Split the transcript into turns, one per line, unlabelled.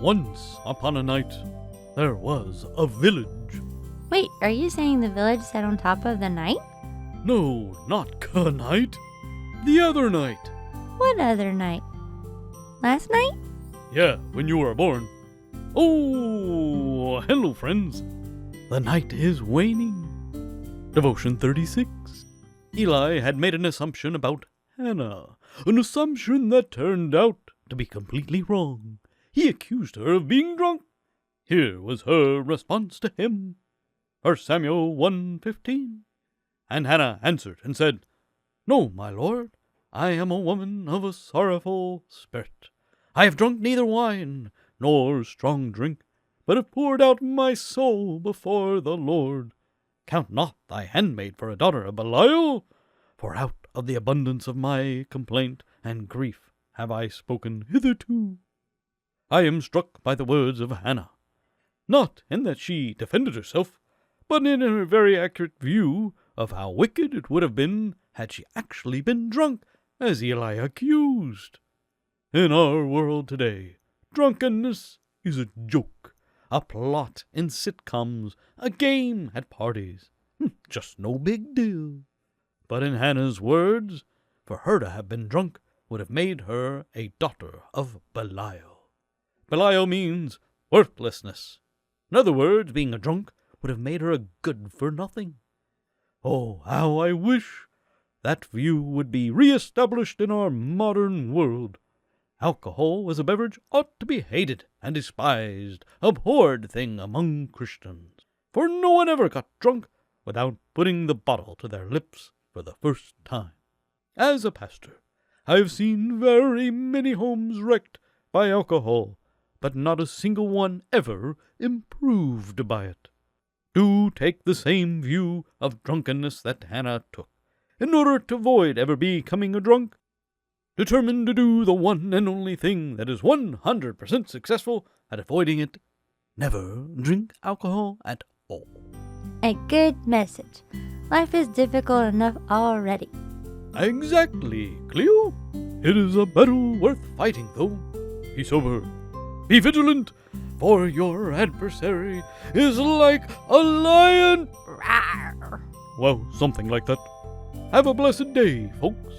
Once upon a night, there was a village.
Wait, are you saying the village sat on top of the night?
No, not night. The other night.
What other night? Last night?
Yeah, when you were born. Oh, hello, friends. The night is waning. Devotion 36. Eli had made an assumption about Hannah, an assumption that turned out to be completely wrong. He accused her of being drunk. Here was her response to him. 1 Samuel 1:15. And Hannah answered and said, No, my lord, I am a woman of a sorrowful spirit. I have drunk neither wine nor strong drink, but have poured out my soul before the Lord. Count not thy handmaid for a daughter of Belial, for out of the abundance of my complaint and grief have I spoken hitherto. I am struck by the words of Hannah, not in that she defended herself, but in her very accurate view of how wicked it would have been had she actually been drunk, as Eli accused. In our world today, drunkenness is a joke, a plot in sitcoms, a game at parties. Just no big deal. But in Hannah's words, for her to have been drunk would have made her a daughter of Belial. Belial means worthlessness. In other words, being a drunk would have made her a good-for-nothing. Oh, how I wish that view would be re-established in our modern world. Alcohol as a beverage ought to be hated and despised, abhorred thing among Christians. For no one ever got drunk without putting the bottle to their lips for the first time. As a pastor, I have seen very many homes wrecked by alcohol, but not a single one ever improved by it. Do take the same view of drunkenness that Hannah took. In order to avoid ever becoming a drunk, determined to do the one and only thing that is 100% successful at avoiding it, never drink alcohol at all.
A good message. Life is difficult enough already.
Exactly, Cleo. It is a battle worth fighting, though. Be sober. Be vigilant, for your adversary is like a lion.
Rawr.
Well, something like that. Have a blessed day, folks.